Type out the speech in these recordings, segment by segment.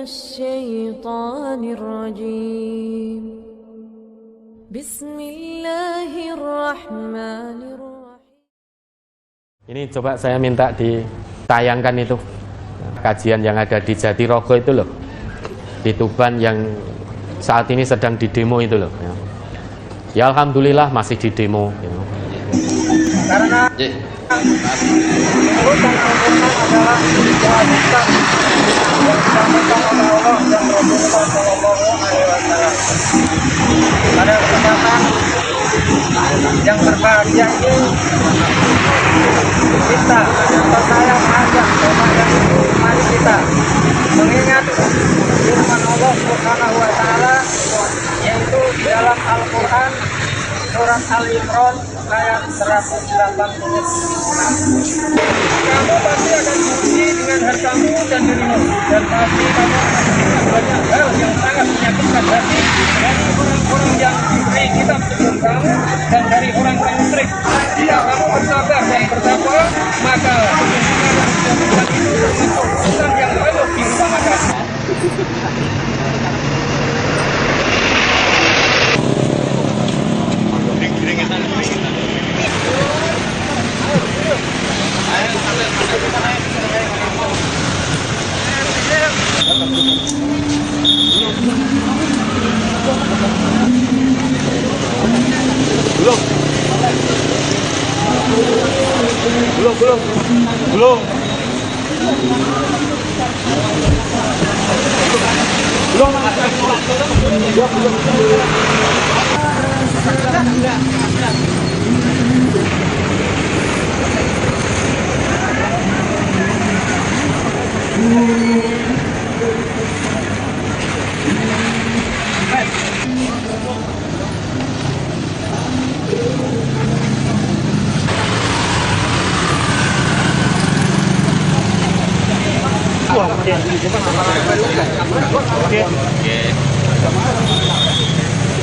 الشيطان الرجيم بسم الله الرحمن الرحيم. Ini coba saya minta ditayangkan itu kajian yang ada di Jatirogo itu loh, di Tuban yang saat ini sedang didemo itu loh. Ya alhamdulillah masih didemo. Karena urusan Al-Quran adalah kewajiban yang disampaikan oleh Allah dan Rasulullah SAW. Pada kesempatan yang berbahagia ini kita atau saya mengajak kepada itu, mari kita mengingat firman Allah Subhanahu wa Ta'ala, yaitu di dalam Al-Quran surat Al-Imran ayat 186. Kamu pasti akan diuji dengan hartamu dan dirimu, dan pasti kamu akan melihat banyak hal yang sangat menyakitkan hati dari orang-orang yang diberi kitab sebelum kamu dan dari orang-orang musyrik. Jika kamu bersabar dan bertakwa, maka kebenaran yang disebutkan itu termasuk urusan yang patut diutamakan.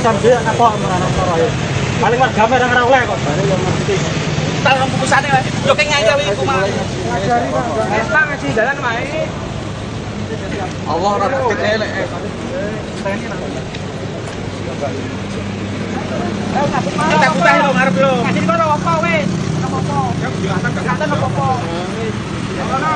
Sambil apa menarik roy. Paling warga merang ora oleh kok. Tahu putusane wae. Yo keng ngajawi iku mah. Ngajari kok. Estak ngaji dalan wae. Allah ora kok elek. Kita putih lho ngarep lho. Ngaji kono apa wis? Apa-apa. Ya jelasan kesehatan apa-apa. Ono.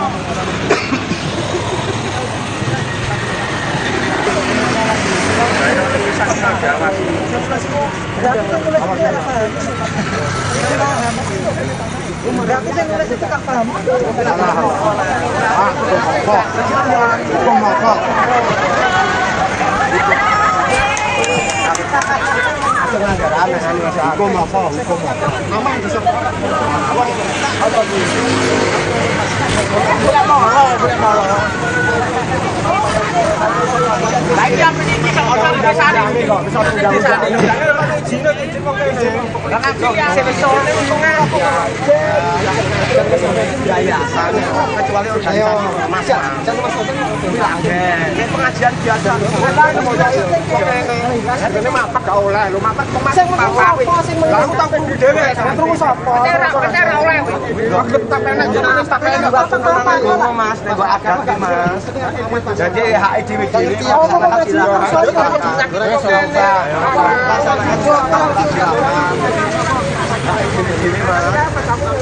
Lagi apa ini bisa orang desa ini kok bisa desa ini. Jino izin kok kene. Lah nanti ya sesone biaya. Kecuali organisasi Mas. Jangan Mas bilang. Nek pengajian biasa. Hargane mapak gak oleh. Lu mapak sing papawi. Lah aku tak kudu dhewe. Terus sapa? Ora oleh. Aku tak penak jenenge tak penak Mas. Nek kok agak Mas. Jadi hak dhewe-dhewe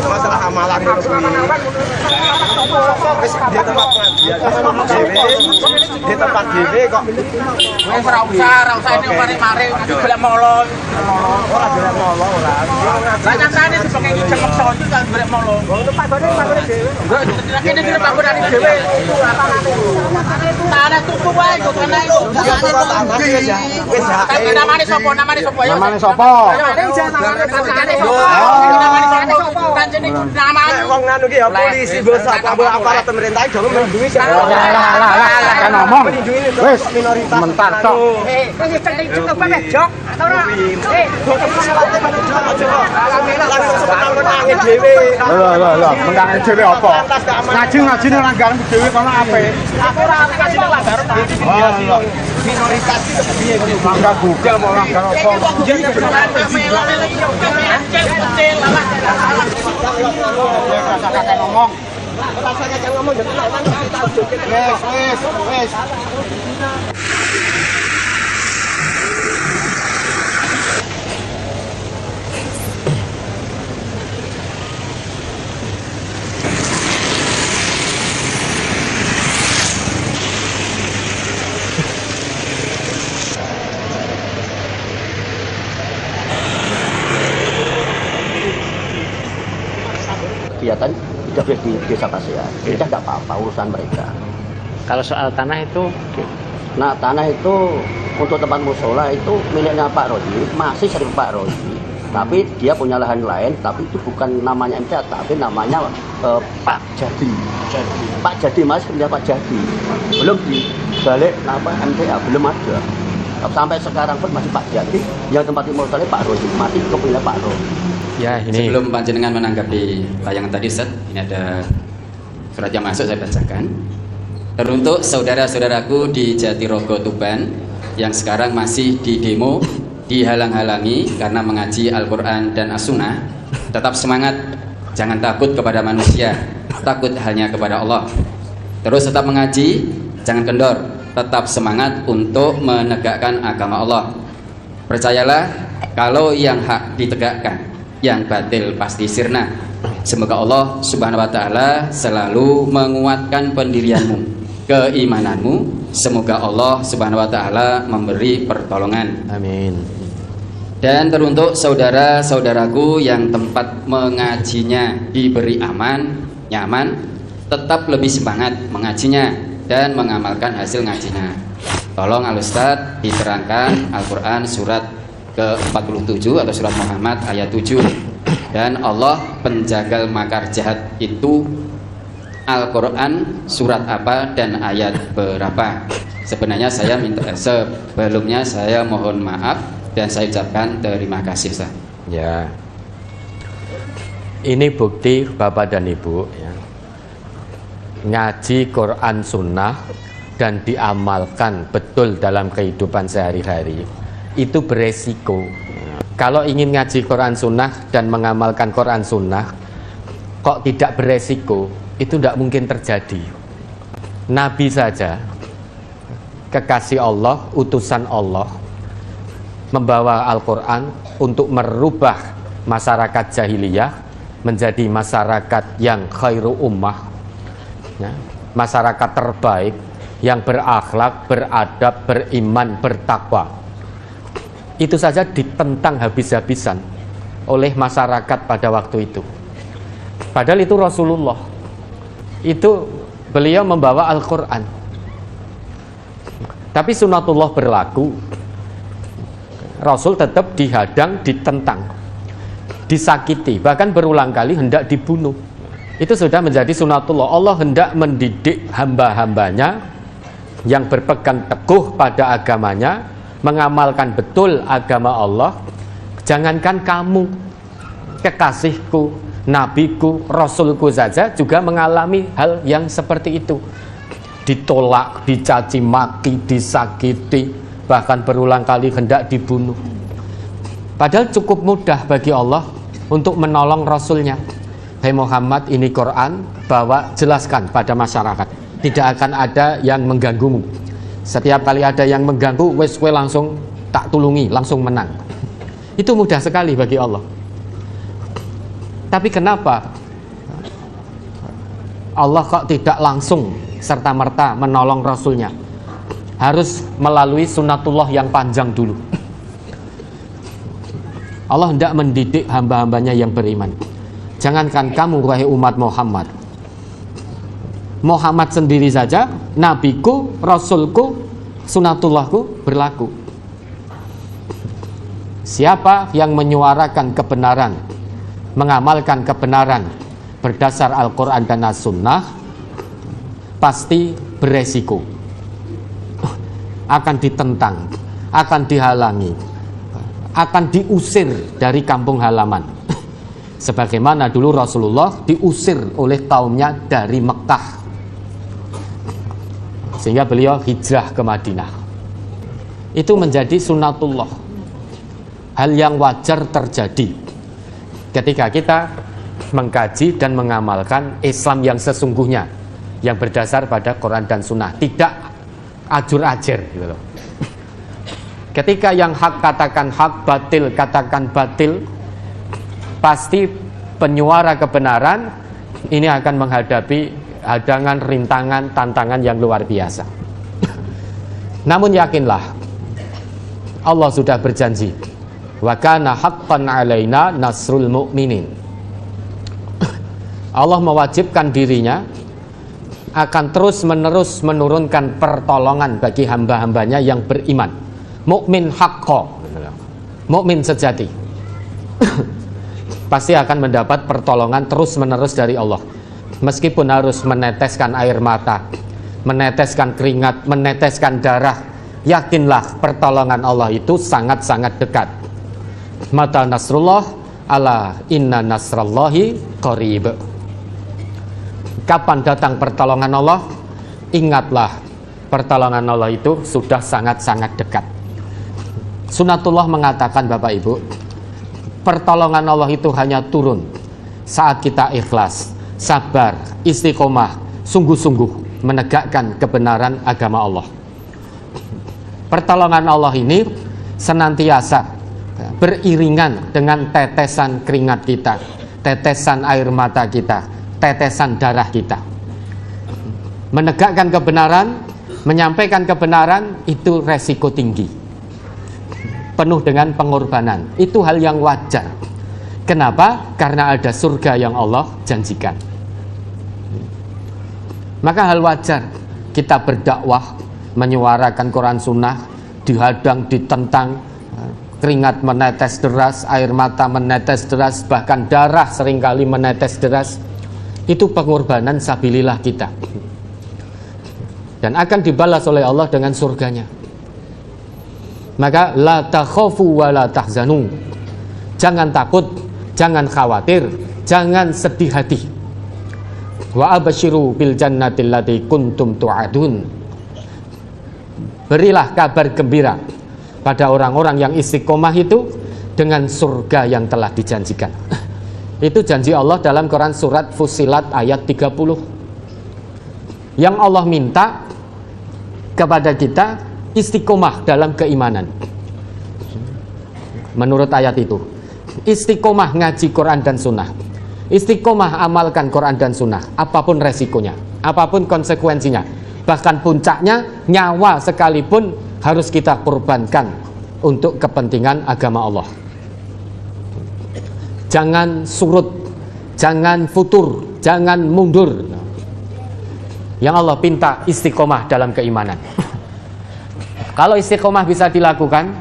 masalah amalan di tempat di tempat dhewe kok wis ora usah ini mari-mari golek molon ora golek molon ora lah nyatane sebagai jengok soju kan golek molon itu pagone dhewe kene dhewe pagone dhewe tanah tuku wae kok kene iku wis namane sapa ya namane sapa wong nganu ki ya polisi bos apa aparat pemerintah jangan melindungi kan ngomong wis minoritas mentar tok wis cukup bae jok atau ora lho menangi dhewe apa ngaji nang anggaran dhewe kono apik ora ngaji nang anggaran minoritas piye mangga Google mau anggaran apa ngomong. Wes. Kegiatan tidak boleh di desa Pasean, tidak apa-apa urusan mereka. Kalau soal tanah itu, Nah, tanah itu untuk tempat musola itu miliknya Pak Roji, masih sering Pak Roji. Tapi dia punya lahan lain, tapi itu bukan namanya MTA, tapi namanya Pak Jadi. Pak Jadi masih punya Pak Jadi. Belum dibalik apa MTA, belum ada. Sampai sekarang pun masih Pak Jadi. Yang tempat musola Pak Roji, masih kepunyaan Pak Roji. Ya, ini Sebelum panjenengan menanggapi tayangan tadi, Ustaz, ini ada surat yang masuk, saya bacakan. Teruntuk saudara-saudaraku di Jatirogo Tuban yang sekarang masih di demo, dihalang-halangi karena mengaji Al-Quran dan As-Sunnah, tetap semangat, jangan takut kepada manusia, takut hanya kepada Allah. Terus tetap mengaji, jangan kendor, tetap semangat untuk menegakkan agama Allah. Percayalah, kalau yang hak ditegakkan, yang batil pasti sirna. Semoga Allah Subhanahu wa Ta'ala selalu menguatkan pendirianmu, keimananmu. Semoga Allah Subhanahu wa Ta'ala memberi pertolongan. amin. Dan teruntuk saudara-saudaraku yang tempat mengajinya diberi aman, nyaman, tetap lebih semangat mengajinya dan mengamalkan hasil ngajinya. Tolong Al-Ustadz diterangkan Al-Quran surat ke-47 atau surat Muhammad ayat 7. Dan Allah penjagal makar jahat itu Al-Quran surat apa dan ayat berapa? Sebenarnya saya minta sebelumnya saya mohon maaf dan saya ucapkan terima kasih, Ustaz. Ya. Ini bukti Bapak dan Ibu ya. Ngaji Quran Sunnah dan diamalkan betul dalam kehidupan sehari-hari itu beresiko. Kalau ingin ngaji Quran Sunnah dan mengamalkan Quran Sunnah kok tidak beresiko, itu tidak mungkin terjadi. Nabi saja, kekasih Allah, utusan Allah, membawa Al-Quran untuk merubah masyarakat jahiliyah menjadi masyarakat yang khairu ummah ya, masyarakat terbaik yang berakhlak, beradab, beriman, bertakwa. Itu saja ditentang habis-habisan oleh masyarakat pada waktu itu. Padahal itu Rasulullah, itu beliau membawa Al-Quran, tapi sunatullah berlaku. Rasul tetap dihadang, ditentang, disakiti, bahkan berulang kali hendak dibunuh. Itu sudah menjadi sunatullah. Allah hendak mendidik hamba-hambanya yang berpegang teguh pada agamanya, mengamalkan betul agama Allah. Jangankan kamu, kekasihku, nabiku, rasulku saja juga mengalami hal yang seperti itu. Ditolak, dicaci maki, disakiti, bahkan berulang kali hendak dibunuh. Padahal cukup mudah bagi Allah untuk menolong Rasulnya. Hai Muhammad, ini Quran, bawa, jelaskan pada masyarakat. Tidak akan ada yang mengganggumu. Setiap kali ada yang mengganggu, wes langsung tak tulungi, langsung menang. Itu mudah sekali bagi Allah. Tapi kenapa Allah kok tidak langsung serta-merta menolong Rasulnya? Harus melalui sunatullah yang panjang dulu. Allah hendak mendidik hamba-hambanya yang beriman. Jangankan kamu wahai umat Muhammad, Muhammad sendiri saja, nabiku, rasulku, sunatullahku berlaku. Siapa yang menyuarakan kebenaran, mengamalkan kebenaran berdasar Al-Quran dan As-Sunnah, pasti beresiko, akan ditentang, akan dihalangi, akan diusir dari kampung halaman. Sebagaimana dulu Rasulullah diusir oleh kaumnya dari Mekah, sehingga beliau hijrah ke Madinah. Itu menjadi sunatullah, hal yang wajar terjadi ketika kita mengkaji dan mengamalkan Islam yang sesungguhnya, yang berdasar pada Quran dan Sunnah. Tidak ajur-ajir gitu loh. Ketika yang hak katakan hak, batil katakan batil, pasti penyuara kebenaran ini akan menghadapi hadangan, rintangan, tantangan yang luar biasa. Namun yakinlah, Allah sudah berjanji, wa kana haqqan alaina nasrul mu'minin. Allah mewajibkan dirinya akan terus-menerus menurunkan pertolongan bagi hamba-hambanya yang beriman. Mukmin haqqo, mukmin sejati, pasti akan mendapat pertolongan terus-menerus dari Allah. Meskipun harus meneteskan air mata, meneteskan keringat, meneteskan darah, yakinlah pertolongan Allah itu sangat-sangat dekat. Mata nasrullah, ala inna nasrallahi qarib. Kapan datang pertolongan Allah? Ingatlah, pertolongan Allah itu sudah sangat-sangat dekat. Sunatullah mengatakan, Bapak Ibu, pertolongan Allah itu hanya turun saat kita ikhlas, sabar, istiqomah, sungguh-sungguh menegakkan kebenaran agama Allah. Pertolongan Allah ini senantiasa beriringan dengan tetesan keringat kita, tetesan air mata kita, tetesan darah kita. Menegakkan kebenaran, menyampaikan kebenaran itu resiko tinggi, penuh dengan pengorbanan. Itu hal yang wajar. Kenapa? Karena ada surga yang Allah janjikan. Maka hal wajar kita berdakwah, menyuarakan Quran Sunnah, dihadang, ditentang, keringat menetes deras, air mata menetes deras, bahkan darah seringkali menetes deras. Itu pengorbanan sabilillah kita, dan akan dibalas oleh Allah dengan surganya. Maka la takhafu wa la tahzanu, jangan takut, jangan khawatir, jangan sedih hati. Wa abasyiru bil jannati allati kuntum tu'adun, berilah kabar gembira pada orang-orang yang istiqomah itu dengan surga yang telah dijanjikan. Itu janji Allah dalam Quran surat Fussilat ayat 30. Yang Allah minta kepada kita istiqomah dalam keimanan. Menurut ayat itu, istiqomah ngaji Quran dan Sunnah, istiqomah amalkan Quran dan Sunnah, apapun resikonya, apapun konsekuensinya, bahkan puncaknya nyawa sekalipun harus kita korbankan untuk kepentingan agama Allah. Jangan surut, jangan futur, jangan mundur. Yang Allah pinta istiqomah dalam keimanan. Kalau istiqomah bisa dilakukan,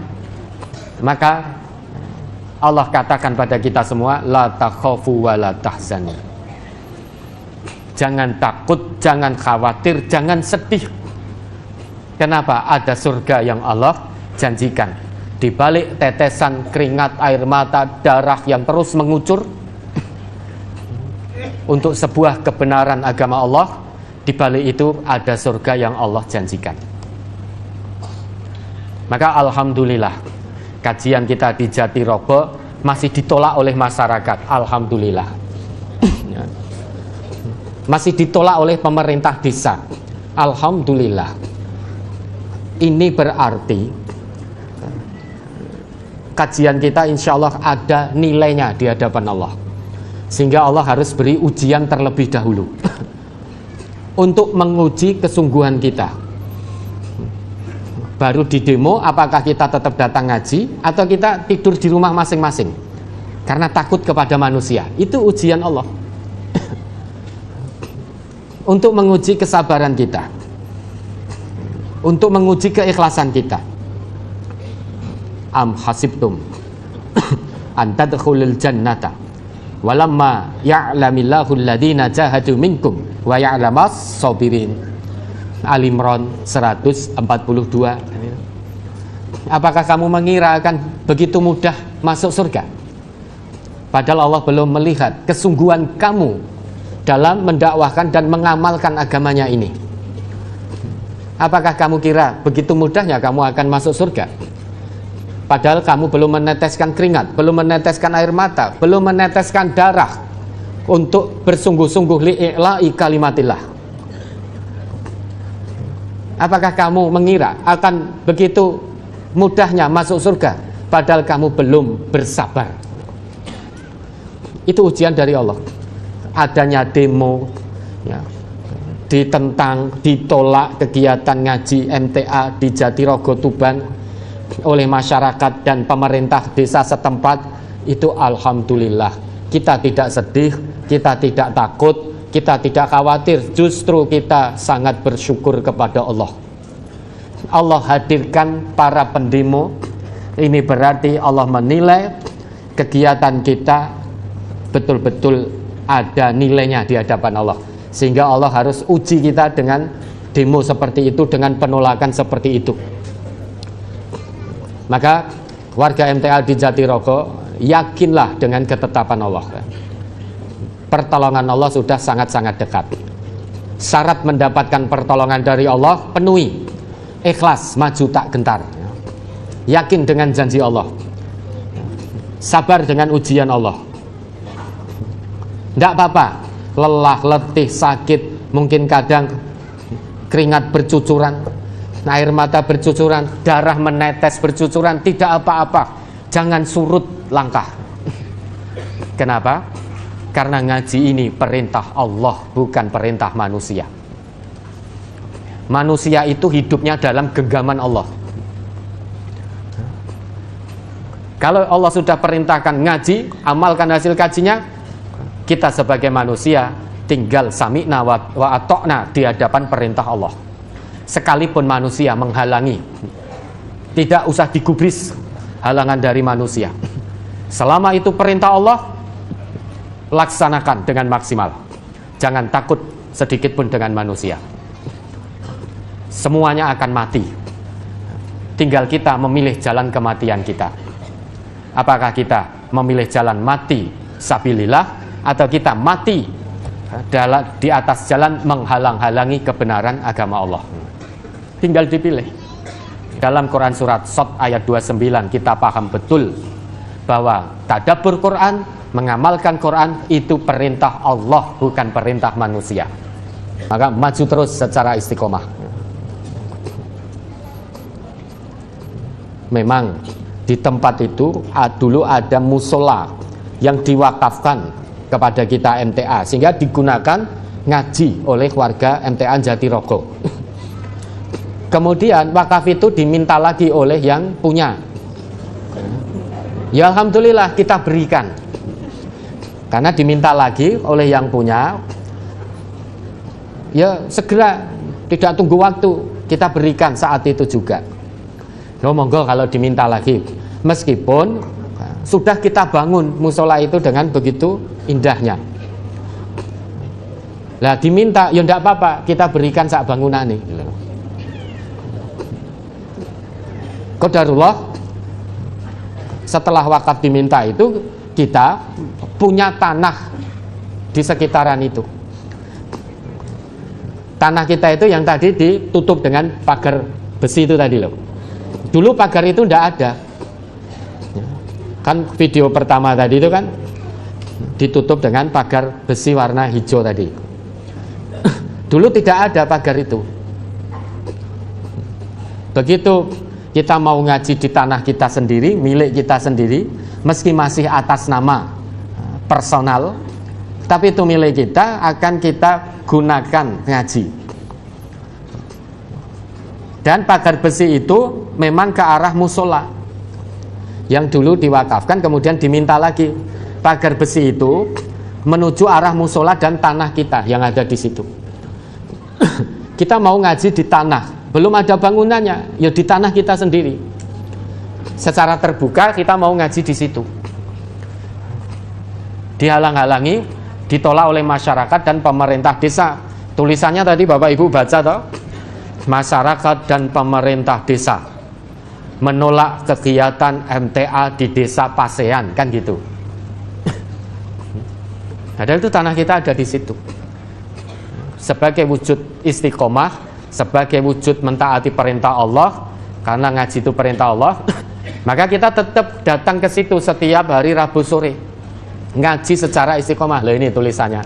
maka Allah katakan pada kita semua, la takhafu wa la tahzanu. Jangan takut, jangan khawatir, jangan sedih. Kenapa? Ada surga yang Allah janjikan. Di balik tetesan keringat, air mata, darah yang terus mengucur untuk sebuah kebenaran agama Allah, di balik itu ada surga yang Allah janjikan. Maka alhamdulillah, kajian kita di Jatirogo masih ditolak oleh masyarakat. Alhamdulillah. Masih ditolak oleh pemerintah desa. Alhamdulillah. Ini berarti kajian kita insya Allah ada nilainya di hadapan Allah, sehingga Allah harus beri ujian terlebih dahulu untuk menguji kesungguhan kita. Baru di demo apakah kita tetap datang ngaji atau kita tidur di rumah masing-masing karena takut kepada manusia. Itu ujian Allah untuk menguji kesabaran kita, untuk menguji keikhlasan kita. Am hasibtum an tadkhulul jannata walamma ya'lamillahu alladhina jahadu minkum wa ya'lamas sabirin. Ali Imran 142. Apakah kamu mengira akan begitu mudah masuk surga? Padahal Allah belum melihat kesungguhan kamu dalam mendakwahkan dan mengamalkan agamanya ini. Apakah kamu kira begitu mudahnya kamu akan masuk surga? Padahal kamu belum meneteskan keringat, belum meneteskan air mata, belum meneteskan darah untuk bersungguh-sungguh li'i'la'i kalimatillah. Apakah kamu mengira akan begitu mudahnya masuk surga padahal kamu belum bersabar? Itu ujian dari Allah. Adanya demo ya, ditentang, ditolak kegiatan ngaji MTA di Jatirogo Tuban oleh masyarakat dan pemerintah desa setempat, itu alhamdulillah. Kita tidak sedih, kita tidak takut, kita tidak khawatir, justru kita sangat bersyukur kepada Allah. Allah hadirkan para pendemo. Ini berarti Allah menilai kegiatan kita betul-betul ada nilainya di hadapan Allah, sehingga Allah harus uji kita dengan demo seperti itu, dengan penolakan seperti itu. Maka warga MTA di Jatirogo, yakinlah dengan ketetapan Allah. Pertolongan Allah sudah sangat-sangat dekat. Syarat mendapatkan pertolongan dari Allah, penuhi, ikhlas, maju tak gentar, yakin dengan janji Allah, sabar dengan ujian Allah. Tidak apa-apa, lelah, letih, sakit, mungkin kadang keringat bercucuran, air mata bercucuran, darah menetes bercucuran, tidak apa-apa. Jangan surut langkah. Kenapa? Karena ngaji ini perintah Allah, bukan perintah manusia. Manusia itu hidupnya dalam genggaman Allah. Kalau Allah sudah perintahkan ngaji, amalkan hasil kajinya, kita sebagai manusia tinggal sami'na wa atokna di hadapan perintah Allah. Sekalipun manusia menghalangi, tidak usah digubris halangan dari manusia. Selama itu perintah Allah, laksanakan dengan maksimal. Jangan takut sedikit pun dengan manusia. Semuanya akan mati. Tinggal kita memilih jalan kematian kita. Apakah kita memilih jalan mati sabilillah, atau kita mati di atas jalan menghalang-halangi kebenaran agama Allah? Tinggal dipilih. Dalam Quran surat Shad ayat 29 kita paham betul bahwa tadabbur Quran, mengamalkan Quran itu perintah Allah, bukan perintah manusia. Maka maju terus secara istiqomah. Memang di tempat itu dulu ada musola yang diwakafkan kepada kita MTA, sehingga digunakan ngaji oleh warga MTA Jatirogo. Kemudian wakaf itu diminta lagi oleh yang punya. Ya alhamdulillah kita berikan. Karena diminta lagi oleh yang punya, ya segera, tidak tunggu waktu, kita berikan saat itu juga. No, monggo kalau diminta lagi. Meskipun sudah kita bangun musola itu dengan begitu indahnya. Lah diminta, ya enggak apa-apa, kita berikan sak bangunan nih. Qadarullah, setelah wakaf diminta itu, kita punya tanah di sekitaran itu. Tanah kita itu yang tadi ditutup dengan pagar besi itu tadi loh. Dulu pagar itu enggak ada. Kan video pertama tadi itu kan ditutup dengan pagar besi warna hijau tadi. Dulu tidak ada pagar itu. Begitu kita mau ngaji di tanah kita sendiri, milik kita sendiri, meski masih atas nama personal, tapi itu milik kita, akan kita gunakan ngaji. Dan pagar besi itu memang ke arah musola yang dulu diwakafkan, kemudian diminta lagi pagar besi itu menuju arah musola dan tanah kita yang ada di situ. Kita mau ngaji di tanah, belum ada bangunannya, ya di tanah kita sendiri. Secara terbuka kita mau ngaji di situ. Dihalang-halangi, ditolak oleh masyarakat dan pemerintah desa. Tulisannya tadi Bapak Ibu baca toh? Masyarakat dan pemerintah desa menolak kegiatan MTA di desa Pasean, kan gitu. Padahal itu tanah kita ada di situ. Sebagai wujud istiqomah, sebagai wujud mentaati perintah Allah, karena ngaji itu perintah Allah, maka kita tetap datang ke situ setiap hari Rabu sore, ngaji secara istiqomah. Loh, ini tulisannya.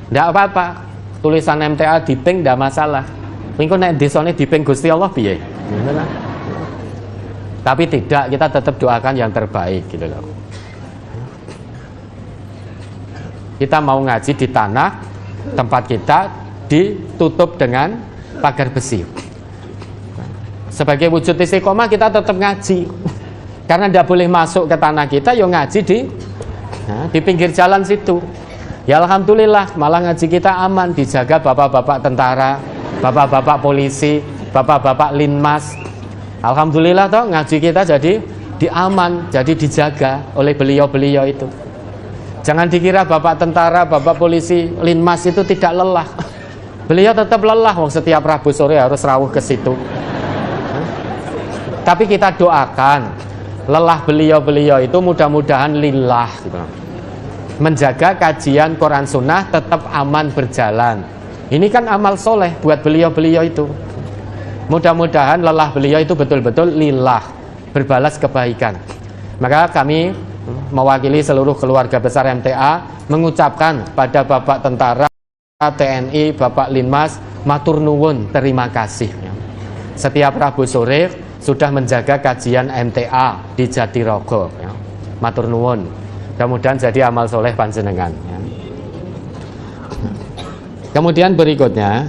Tidak apa-apa. tulisan MTA diping ndak masalah. Engko nek desane diping Gusti Allah piye? Tapi tidak, kita tetap doakan yang terbaik gitu loh. Kita mau ngaji di tanah tempat kita ditutup dengan pagar besi. Sebagai wujud istiqomah kita tetap ngaji. Karena tidak boleh masuk ke tanah kita, yo ngaji di pinggir jalan situ. Ya alhamdulillah, malah ngaji kita aman, dijaga bapak-bapak tentara, bapak-bapak polisi, bapak-bapak linmas. Alhamdulillah toh ngaji kita jadi diaman, jadi dijaga oleh beliau-beliau itu. Jangan dikira bapak tentara, bapak polisi, linmas itu tidak lelah. Beliau tetap lelah, setiap Rabu sore harus rawuh ke situ. Tapi kita doakan lelah beliau-beliau itu mudah-mudahan lillah gitu. Menjaga kajian Quran Sunnah tetap aman berjalan. Ini kan amal soleh buat beliau-beliau itu. Mudah-mudahan lelah beliau itu betul-betul lillah, berbalas kebaikan. Maka kami mewakili seluruh keluarga besar MTA mengucapkan pada Bapak Tentara, TNI, Bapak Linmas, matur nuwun, terima kasih. Setiap Rabu sore sudah menjaga kajian MTA di Jatirogo. Matur nuwun. Mudah-mudahan jadi amal soleh panjenengan. Kemudian berikutnya,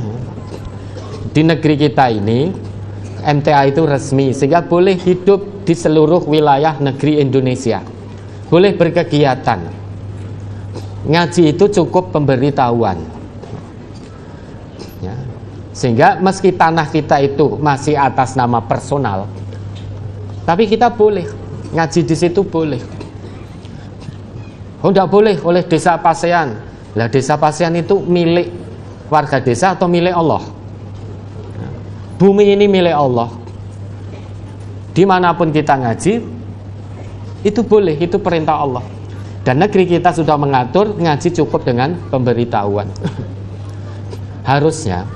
di negeri kita ini MTA itu resmi sehingga boleh hidup di seluruh wilayah negeri Indonesia, boleh berkegiatan. Ngaji itu cukup pemberitahuan ya. Sehingga meski tanah kita itu masih atas nama personal, tapi kita boleh ngaji di situ, boleh. Oh, tidak boleh oleh desa Pasean. Lah desa Pasean itu milik warga desa atau milik Allah? Bumi ini milik Allah. Dimanapun kita ngaji, itu boleh, itu perintah Allah. Dan negeri kita sudah mengatur ngaji cukup dengan pemberitahuan. Harusnya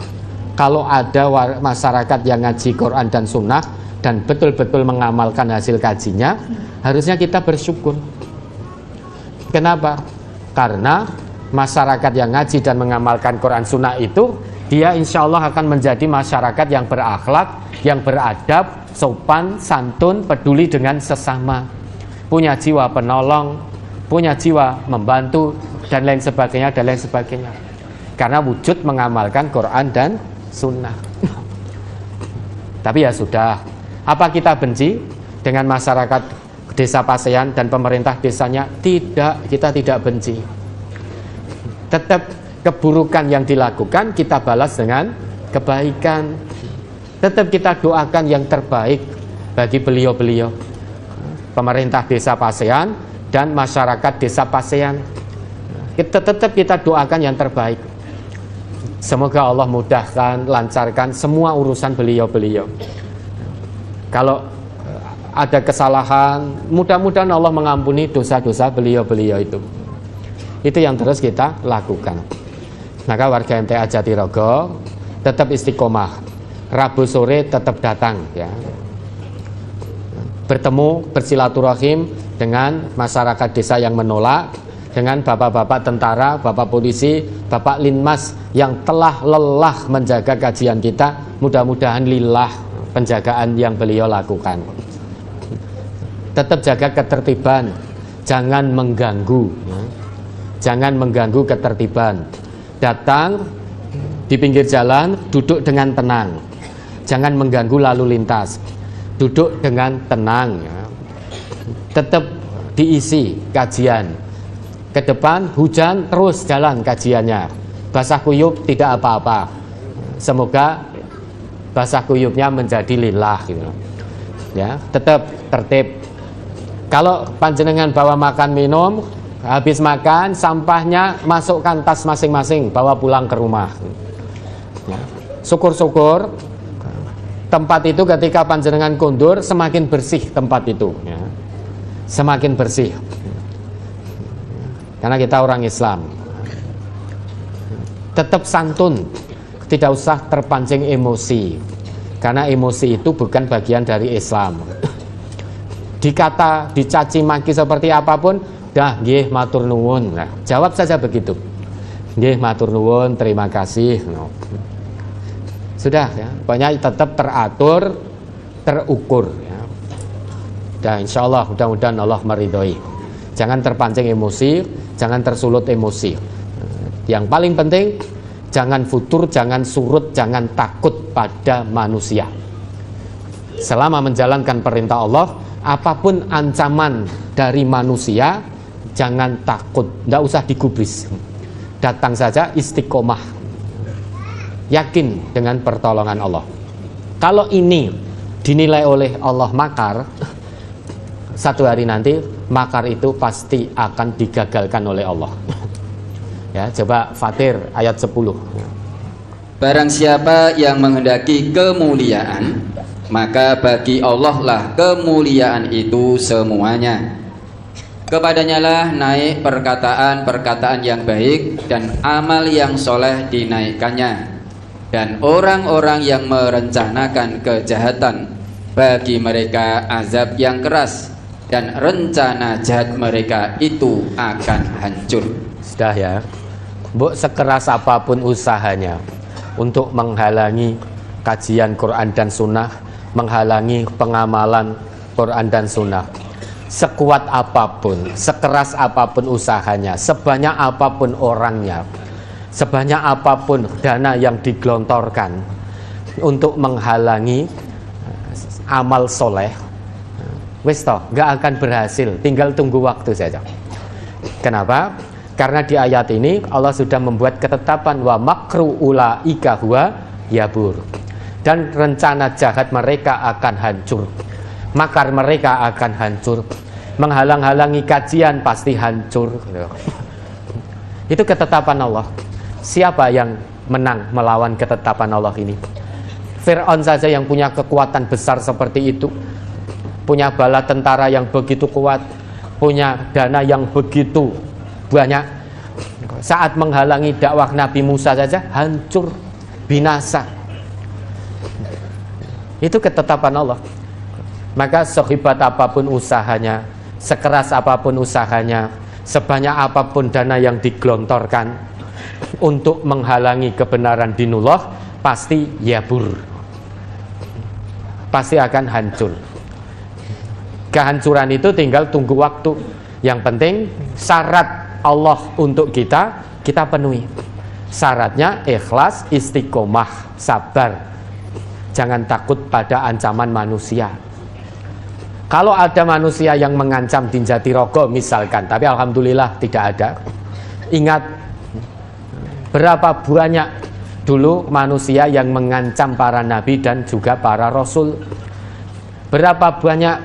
kalau ada masyarakat yang ngaji Quran dan Sunnah dan betul-betul mengamalkan hasil kajinya, harusnya kita bersyukur. Kenapa? Karena masyarakat yang ngaji dan mengamalkan Quran Sunnah itu, dia insya Allah akan menjadi masyarakat yang berakhlak, yang beradab, sopan, santun, peduli dengan sesama, punya jiwa penolong, punya jiwa membantu, dan lain sebagainya, dan lain sebagainya. Karena wujud mengamalkan Quran dan Sunnah. Tapi ya sudah, apa kita benci dengan masyarakat desa Pasean dan pemerintah desanya? Tidak, kita tidak benci. Tetap keburukan yang dilakukan kita balas dengan kebaikan. Tetap kita doakan yang terbaik bagi beliau-beliau, pemerintah desa Pasean dan masyarakat desa Pasean. Tetap kita doakan yang terbaik. Semoga Allah mudahkan, lancarkan semua urusan beliau-beliau. Kalau ada kesalahan, mudah-mudahan Allah mengampuni dosa-dosa beliau-beliau itu. Itu yang terus kita lakukan. Maka warga MTA Jatirogo tetap istiqomah. Rabu sore tetap datang ya. Bertemu, bersilaturahim dengan masyarakat desa yang menolak, dengan bapak-bapak tentara, bapak polisi, bapak linmas yang telah lelah menjaga kajian kita. Mudah-mudahan lillah penjagaan yang beliau lakukan. Tetap jaga ketertiban, jangan mengganggu ya. Jangan mengganggu ketertiban. Datang di pinggir jalan, duduk dengan tenang. Jangan mengganggu lalu lintas. Duduk dengan tenang ya. Tetap diisi kajian. Ke depan hujan terus jalan kajiannya. Basah kuyup tidak apa-apa. Semoga basah kuyupnya menjadi lillah gitu. Ya, tetap tertib. Kalau panjenengan bawa makan minum, habis makan sampahnya masukkan tas masing-masing, bawa pulang ke rumah. Ya. Syukur-syukur tempat itu ketika panjenengan kundur semakin bersih tempat itu. Ya. Semakin bersih. Karena kita orang Islam. Tetap santun, tidak usah terpancing emosi. Karena emosi itu bukan bagian dari Islam. Dikata, dicaci maki seperti apapun, dah nggih matur nuwun. Nah, jawab saja begitu. Nggih, matur nuwun, terima kasih. No. Sudah ya, pokoknya tetap teratur, terukur ya. Dan insya Allah mudah-mudahan Allah meridhoi. Jangan terpancing emosi, jangan tersulut emosi. Yang paling penting, jangan futur, jangan surut, jangan takut pada manusia. Selama menjalankan perintah Allah, apapun ancaman dari manusia, jangan takut, tidak usah digubris. Datang saja istiqomah, yakin dengan pertolongan Allah. Kalau ini dinilai oleh Allah makar, satu hari nanti makar itu pasti akan digagalkan oleh Allah. Ya, coba Fatir ayat 10. Barang siapa yang menghendaki kemuliaan, maka bagi Allah lah kemuliaan itu semuanya. Kepadanya lah naik perkataan-perkataan yang baik dan amal yang soleh dinaikkannya. Dan orang-orang yang merencanakan kejahatan, bagi mereka azab yang keras, dan rencana jahat mereka itu akan hancur. Sudah ya, Bu, sekeras apapun usahanya untuk menghalangi kajian Quran dan Sunnah, menghalangi pengamalan Quran dan Sunnah, sekuat apapun, sekeras apapun usahanya, sebanyak apapun orangnya, sebanyak apapun dana yang digelontorkan untuk menghalangi amal soleh, wis toh, nggak akan berhasil, tinggal tunggu waktu saja. Kenapa? Karena di ayat ini Allah sudah membuat ketetapan wa makru ulaika huwa yabur, dan rencana jahat mereka akan hancur, makar mereka akan hancur, menghalang-halangi kajian pasti hancur. Itu ketetapan Allah. Siapa yang menang melawan ketetapan Allah ini? Fir'aun saja yang punya kekuatan besar seperti itu, punya bala tentara yang begitu kuat, punya dana yang begitu banyak, saat menghalangi dakwah Nabi Musa saja hancur, binasa. Itu ketetapan Allah. Maka sehebat apapun usahanya, sekeras apapun usahanya, sebanyak apapun dana yang digelontorkan untuk menghalangi kebenaran dinullah, pasti yabur, pasti akan hancur. Kehancuran itu tinggal tunggu waktu. Yang penting syarat Allah untuk kita penuhi. Syaratnya ikhlas, istiqomah, sabar, jangan takut pada ancaman manusia. Kalau ada manusia yang mengancam di Jatirogo misalkan, tapi alhamdulillah tidak ada. Ingat berapa banyak dulu manusia yang mengancam para nabi dan juga para rasul. Berapa banyak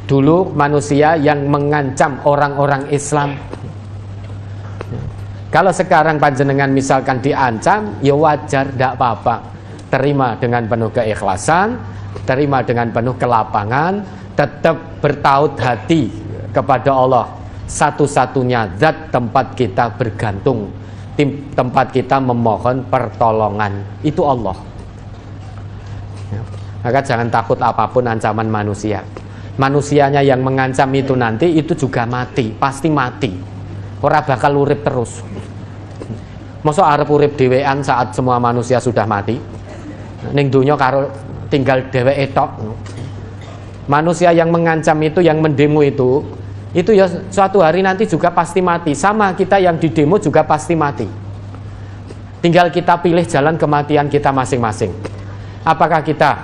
dulu manusia yang mengancam orang-orang Islam. Kalau sekarang panjenengan misalkan diancam, ya wajar, tidak apa-apa. Terima dengan penuh keikhlasan, terima dengan penuh kelapangan, tetap bertaut hati kepada Allah. Satu-satunya zat tempat kita bergantung, tempat kita memohon pertolongan, itu Allah. Maka jangan takut apapun ancaman manusia. Manusianya yang mengancam itu nanti itu juga mati, pasti mati. Ora bakal urip terus. Masa arep urip dhewean saat semua manusia sudah mati? Ning donya karo tinggal dheweke tok. Manusia yang mengancam itu, yang mendemo itu ya suatu hari nanti juga pasti mati. Sama kita yang didemo juga pasti mati. Tinggal kita pilih jalan kematian kita masing-masing. Apakah kita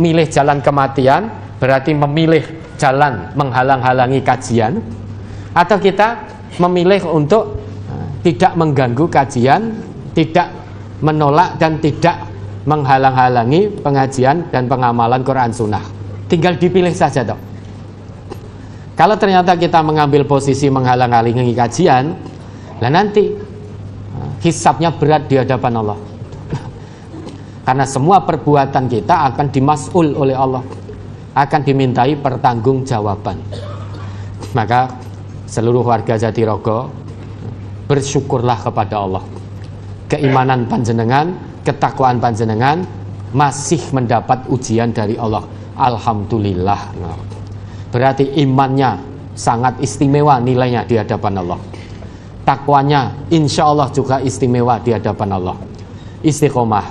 milih jalan kematian, berarti memilih jalan menghalang-halangi kajian, atau kita memilih untuk tidak mengganggu kajian, tidak menolak dan tidak menghalang-halangi pengajian dan pengamalan Quran Sunnah. Tinggal dipilih saja dong. Kalau ternyata kita mengambil posisi menghalang-halangi kajian, nah nanti hisabnya berat di hadapan Allah. Karena semua perbuatan kita akan dimas'ul oleh Allah, akan dimintai pertanggungjawaban. Maka seluruh warga Jatirogo, bersyukurlah kepada Allah. Keimanan panjenengan, ketakwaan panjenengan masih mendapat ujian dari Allah. Alhamdulillah. Berarti imannya sangat istimewa nilainya di hadapan Allah. takwanya insya Allah juga istimewa di hadapan Allah. Istiqomah,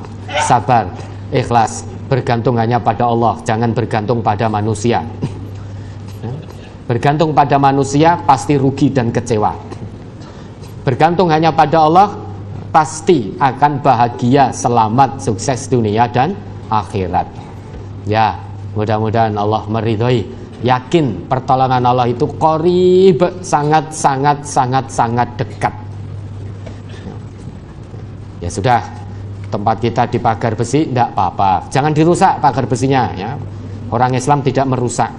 sabar, ikhlas, bergantung hanya pada Allah, jangan bergantung pada manusia. Bergantung pada manusia pasti rugi dan kecewa. Bergantung hanya pada Allah pasti akan bahagia, selamat, sukses dunia dan akhirat. Ya, mudah-mudahan Allah meridhoi. Yakin pertolongan Allah itu qarib, sangat dekat. Ya sudah, tempat kita di pagar besi tidak apa-apa, jangan dirusak pagar besinya ya. Orang Islam tidak merusak.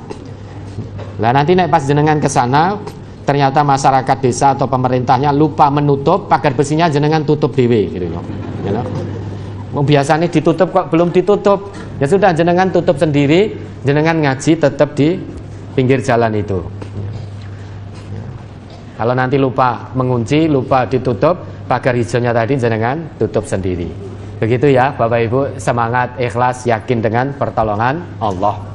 Lah nanti naik pas jenengan ke sana, ternyata masyarakat desa atau pemerintahnya lupa menutup pagar besinya, jenengan tutup dewe gitu loh. Ya, biasanya ditutup kok belum ditutup. Ya sudah, jenengan tutup sendiri, jenengan ngaji tetap di pinggir jalan itu. Kalau nanti lupa mengunci, lupa ditutup, pagar hijaunya tadi jenengan tutup sendiri. Begitu ya Bapak Ibu, semangat, ikhlas, yakin dengan pertolongan Allah.